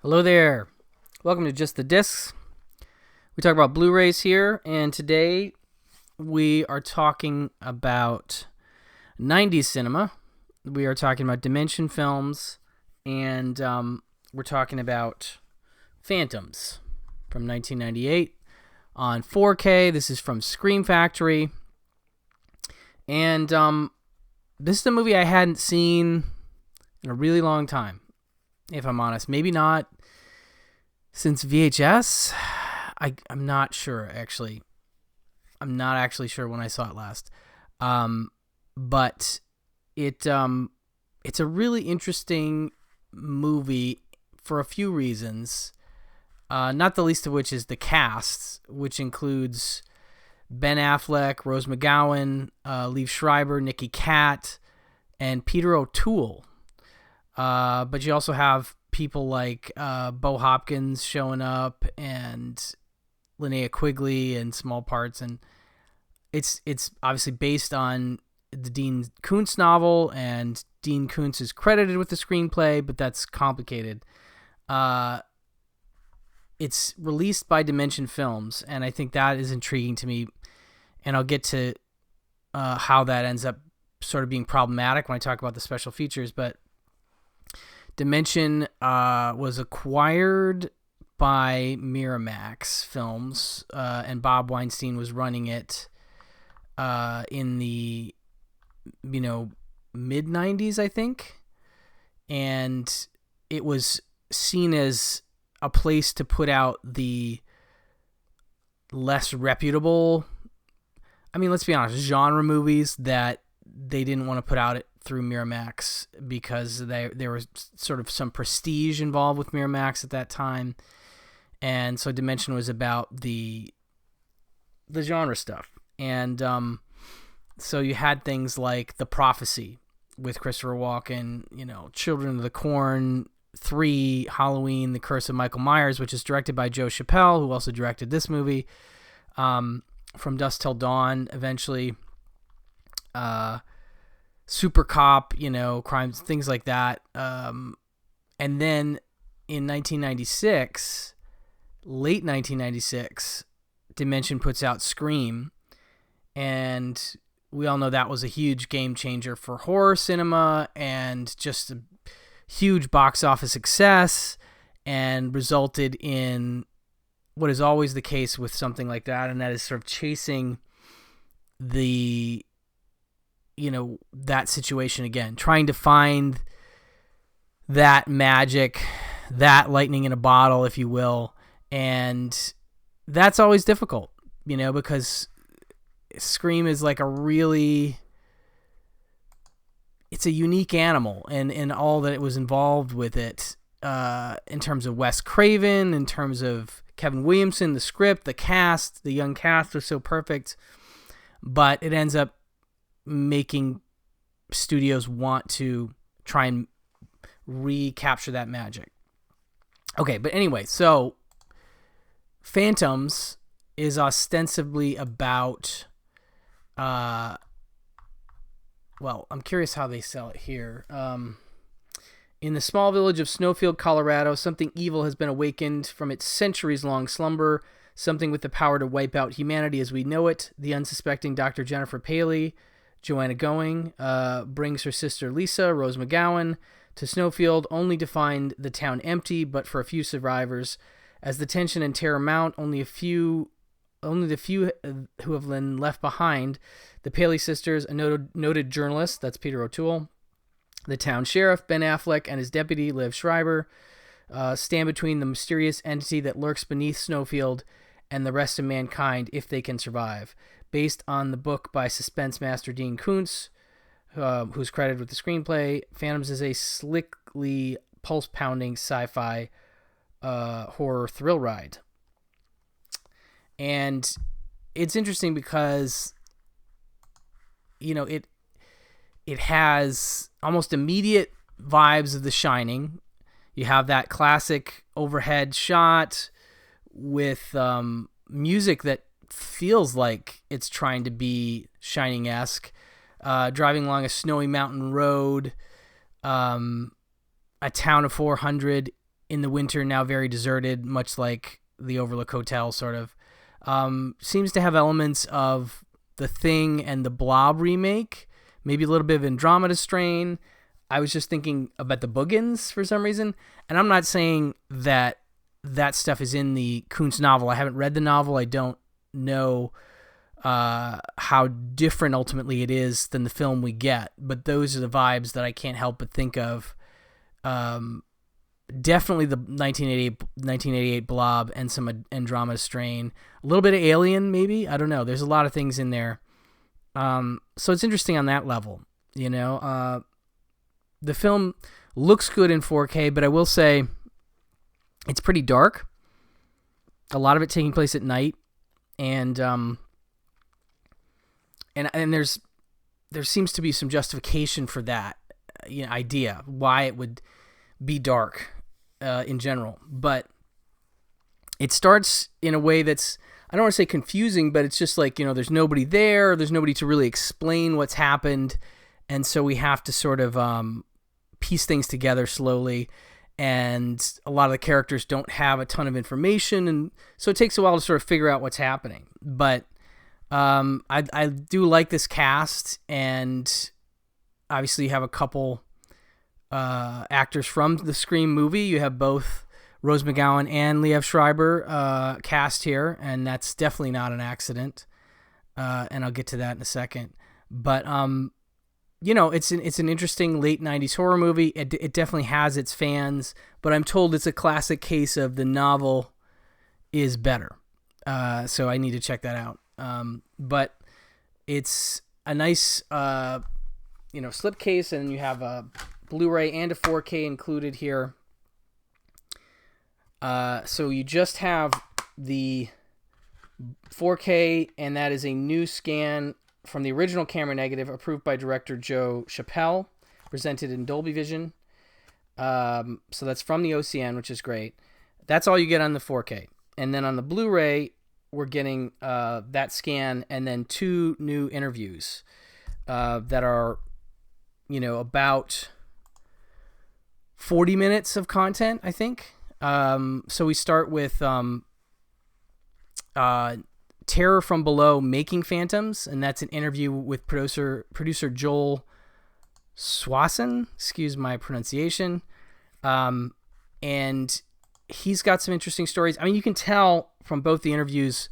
Hello there. Welcome to Just the Discs. We talk about Blu-rays here, and today we are talking about 90s cinema. We are talking about Dimension films, and we're talking about Phantoms from 1998 on 4K. This is from Scream Factory, and this is a movie I hadn't seen in a really long time, if I'm honest. Maybe not since VHS. I'm not sure, actually. I'm not actually sure when I saw it last. But it's a really interesting movie for a few reasons. Not the least of which is the cast, which includes Ben Affleck, Rose McGowan, Liev Schreiber, Nicky Katt, and Peter O'Toole. But you also have people like Bo Hopkins showing up and Linnea Quigley in small parts, and it's obviously based on the Dean Koontz novel, and Dean Koontz is credited with the screenplay, but that's complicated. It's released by Dimension Films, and I think that is intriguing to me, and I'll get to how that ends up sort of being problematic when I talk about the special features, but Dimension was acquired by Miramax Films, and Bob Weinstein was running it in the mid-90s, I think. And it was seen as a place to put out the less reputable, let's be honest, genre movies that they didn't want to put out through Miramax because there was sort of some prestige involved with Miramax at that time. And so Dimension was about the genre stuff. And so you had things like The Prophecy with Christopher Walken, Children of the Corn 3, Halloween, The Curse of Michael Myers, which is directed by Joe Chappelle, who also directed this movie, From Dusk Till Dawn, eventually, Super Cop, crimes, things like that. And then in 1996, late 1996, Dimension puts out Scream, and we all know that was a huge game changer for horror cinema and just a huge box office success, and resulted in what is always the case with something like that, and that is sort of chasing the that situation again, trying to find that magic, that lightning in a bottle, if you will. And that's always difficult, because Scream is like it's a unique animal, and all that it was involved with it, in terms of Wes Craven, in terms of Kevin Williamson, the script, the cast, the young cast was so perfect, but it ends up making studios want to try and recapture that magic. Okay, but anyway, so Phantoms is ostensibly about, I'm curious how they sell it here. In the small village of Snowfield, Colorado, something evil has been awakened from its centuries-long slumber, something with the power to wipe out humanity as we know it. The unsuspecting Dr. Jennifer Paley, Joanna Going, brings her sister Lisa, Rose McGowan, to Snowfield, only to find the town empty, but for a few survivors. As the tension and terror mount, only the few who have been left behind, the Paley sisters, a noted journalist, that's Peter O'Toole, the town sheriff, Ben Affleck, and his deputy, Liev Schreiber, stand between the mysterious entity that lurks beneath Snowfield and the rest of mankind if they can survive. Based on the book by suspense master Dean Koontz, who's credited with the screenplay, Phantoms is a slickly pulse-pounding sci-fi horror thrill ride. And it's interesting because, it has almost immediate vibes of The Shining. You have that classic overhead shot with music that feels like it's trying to be Shining-esque, driving along a snowy mountain road, a town of 400 in the winter, now very deserted, much like the Overlook Hotel, sort of. Seems to have elements of The Thing and the Blob remake, maybe a little bit of Andromeda strain. I was just thinking about the Boogans for some reason, and I'm not saying that stuff is in the Koontz novel. I haven't read the novel. I don't know how different ultimately it is than the film we get, but those are the vibes that I can't help but think of. Definitely the 1988 Blob and some Andromeda strain, a little bit of Alien maybe, I don't know, there's a lot of things in there. So it's interesting on that level, you know. The film looks good in 4K, but I will say it's pretty dark, a lot of it taking place at night, and there seems to be some justification for that, you know, idea why it would be dark in general. But it starts in a way that's, I don't want to say confusing, but it's just like, you know, there's nobody there, there's nobody to really explain what's happened, and so we have to sort of piece things together slowly, and a lot of the characters don't have a ton of information, and so it takes a while to sort of figure out what's happening. But I do like this cast, and obviously you have a couple actors from the Scream movie. You have both Rose McGowan and Liev Schreiber cast here, and that's definitely not an accident. And I'll get to that in a second. But you know, it's an interesting late 90s horror movie. It definitely has its fans, but I'm told it's a classic case of the novel is better. So I need to check that out. But it's a nice, slipcase, and you have a Blu-ray and a 4K included here. So you just have the 4K, and that is a new scan from the original camera negative, approved by director Joe Chappelle, presented in Dolby Vision. So that's from the OCN, which is great. That's all you get on the 4K. And then on the Blu-ray, we're getting that scan and then 2 new interviews that are, you know, about 40 minutes of content, I think. So we start with Terror from Below, Making Phantoms, and that's an interview with producer Joel Swanson, excuse my pronunciation, and he's got some interesting stories. I mean, you can tell from both the interviews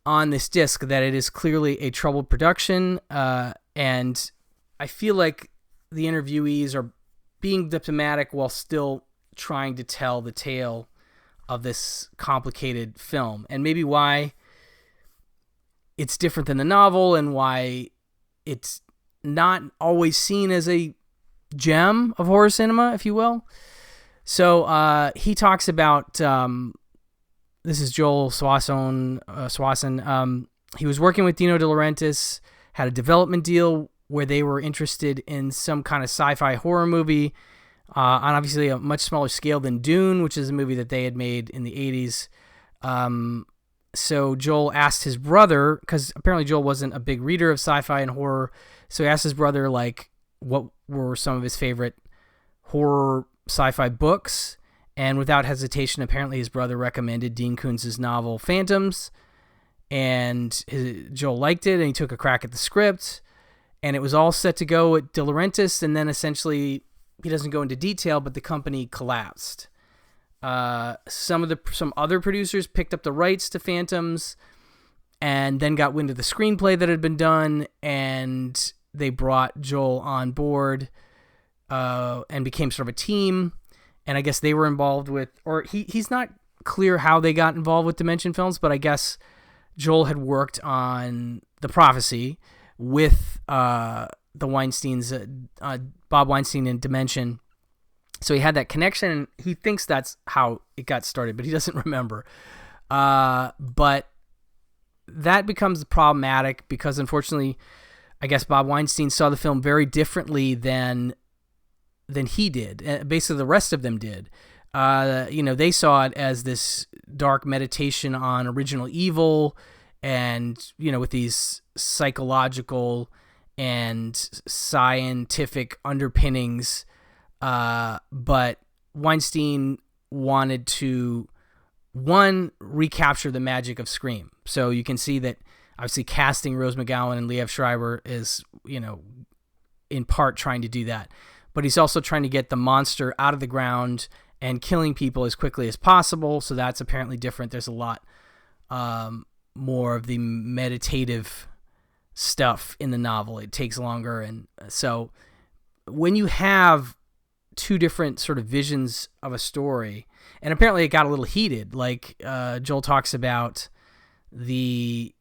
on this disc that it is clearly a troubled production, and I feel like the interviewees are being diplomatic while still trying to tell the tale of this complicated film, and maybe why it's different than the novel, and why it's not always seen as a gem of horror cinema, if you will. So he talks about, this is Joel Swanson. He was working with Dino De Laurentiis, had a development deal where they were interested in some kind of sci-fi horror movie on obviously a much smaller scale than Dune, which is a movie that they had made in the 80s. So Joel asked his brother, because apparently Joel wasn't a big reader of sci-fi and horror, so he asked his brother, like, what were some of his favorite horror sci-fi books, and without hesitation, apparently his brother recommended Dean Koontz's novel Phantoms, and Joel liked it, and he took a crack at the script, and it was all set to go at De Laurentiis, and then essentially, he doesn't go into detail, but the company collapsed. Some other producers picked up the rights to Phantoms and then got wind of the screenplay that had been done, and they brought Joel on board and became sort of a team. And I guess they were involved with, or he's not clear how they got involved with Dimension Films, but I guess Joel had worked on The Prophecy with the Weinsteins, Bob Weinstein and Dimension. So he had that connection, and he thinks that's how it got started, but he doesn't remember. But that becomes problematic because, unfortunately, I guess Bob Weinstein saw the film very differently than he did. Basically, the rest of them did. They saw it as this dark meditation on original evil, and with these psychological and scientific underpinnings. But Weinstein wanted to, one, recapture the magic of Scream. So you can see that obviously casting Rose McGowan and Liev Schreiber is, in part trying to do that. But he's also trying to get the monster out of the ground and killing people as quickly as possible. So that's apparently different. There's a lot more of the meditative stuff in the novel. It takes longer. And so when you have two different sort of visions of a story, and apparently it got a little heated, like Joel talks about the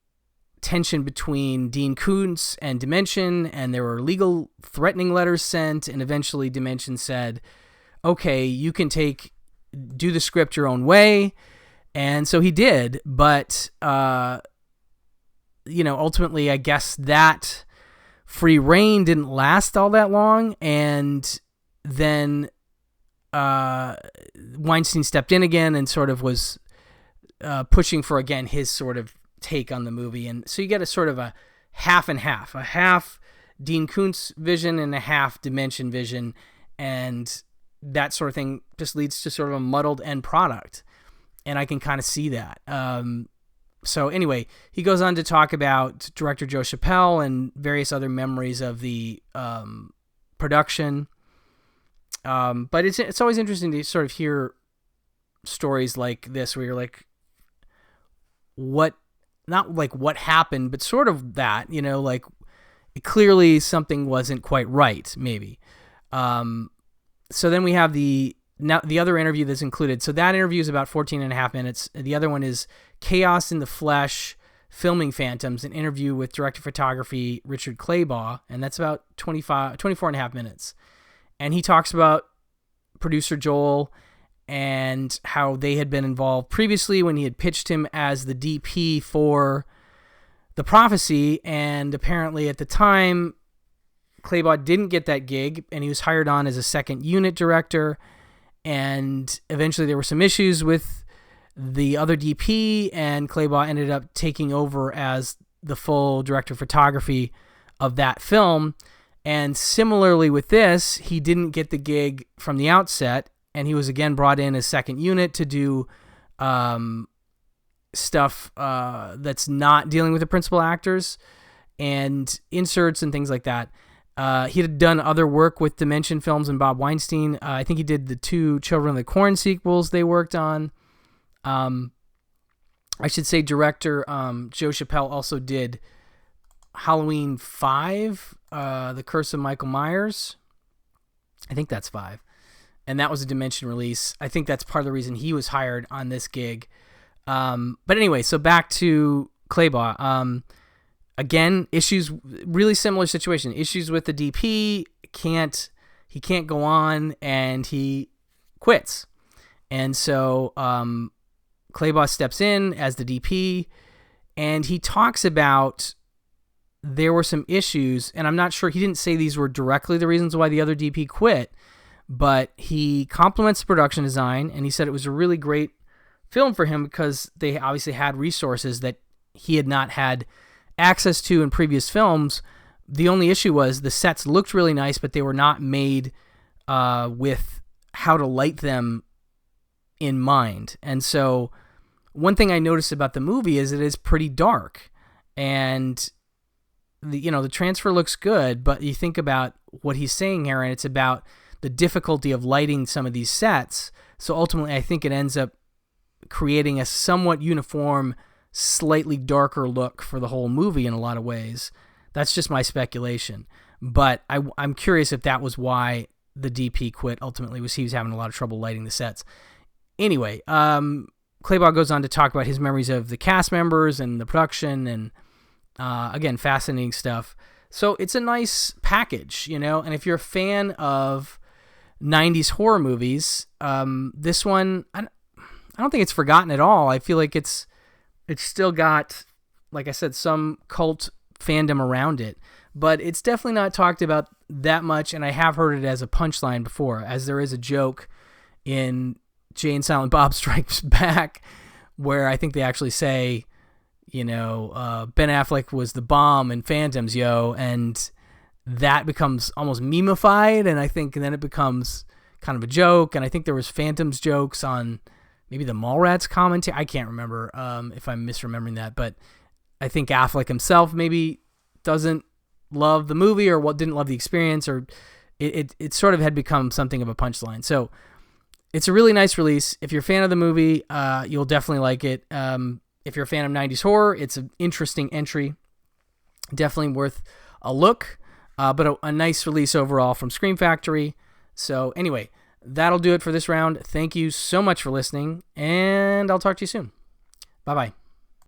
tension between Dean Koontz and Dimension, and there were legal threatening letters sent, and eventually Dimension said, okay, you can do the script your own way. And so he did, but ultimately I guess that free reign didn't last all that long, and then Weinstein stepped in again and sort of was pushing for, again, his sort of take on the movie. And so you get a sort of a half and half, a half Dean Koontz vision and a half Dimension vision, and that sort of thing just leads to sort of a muddled end product. And I can kind of see that. So anyway, he goes on to talk about director Joe Chappelle and various other memories of the production. But it's always interesting to sort of hear stories like this where you're like, not like what happened, but sort of that, like clearly something wasn't quite right, maybe. So then we have the other interview that's included. So that interview is about 14 and a half minutes. The other one is Chaos in the Flesh, Filming Phantoms, an interview with director of photography Richard Claybaugh, and that's about 24 and a half minutes. And he talks about producer Joel and how they had been involved previously when he had pitched him as the DP for The Prophecy, and apparently at the time Claybaugh didn't get that gig, and he was hired on as a second unit director, and eventually there were some issues with the other DP, and Claybaugh ended up taking over as the full director of photography of that film. And similarly with this, he didn't get the gig from the outset, and he was again brought in as second unit to do stuff that's not dealing with the principal actors and inserts and things like that. He had done other work with Dimension Films and Bob Weinstein. I think he did the 2 Children of the Corn sequels they worked on. I should say director Joe Chappelle also did Halloween 5, The Curse of Michael Myers. I think that's 5. And that was a Dimension release. I think that's part of the reason he was hired on this gig. But anyway, so back to Claybaugh. Again, issues, really similar situation. Issues with the DP, he can't go on, and he quits. And so Claybaugh steps in as the DP, and he talks about there were some issues, and I'm not sure, he didn't say these were directly the reasons why the other DP quit, but he compliments the production design, and he said it was a really great film for him because they obviously had resources that he had not had access to in previous films. The only issue was the sets looked really nice, but they were not made with how to light them in mind. And so one thing I noticed about the movie is it is pretty dark, and the transfer looks good, but you think about what he's saying here, and it's about the difficulty of lighting some of these sets. So ultimately, I think it ends up creating a somewhat uniform, slightly darker look for the whole movie in a lot of ways. That's just my speculation. But I'm curious if that was why the DP quit ultimately, was he was having a lot of trouble lighting the sets. Anyway, Claybaugh goes on to talk about his memories of the cast members and the production, and again, fascinating stuff. So it's a nice package, and if you're a fan of 90s horror movies, this one, I don't think it's forgotten at all. I feel like it's still got, like I said, some cult fandom around it, but it's definitely not talked about that much, and I have heard it as a punchline before, as there is a joke in Jay and Silent Bob Strikes Back where I think they actually say, Ben Affleck was the bomb in Phantoms, yo, and that becomes almost memeified, and I think then it becomes kind of a joke, and I think there was Phantom's jokes on maybe the Mallrats commentary. I can't remember if I'm misremembering that, but I think Affleck himself maybe doesn't love the movie or didn't love the experience, or it sort of had become something of a punchline. So it's a really nice release. If you're a fan of the movie, you'll definitely like it. If you're a fan of 90s horror, it's an interesting entry. Definitely worth a look, but a nice release overall from Scream Factory. So anyway, that'll do it for this round. Thank you so much for listening, and I'll talk to you soon. Bye-bye.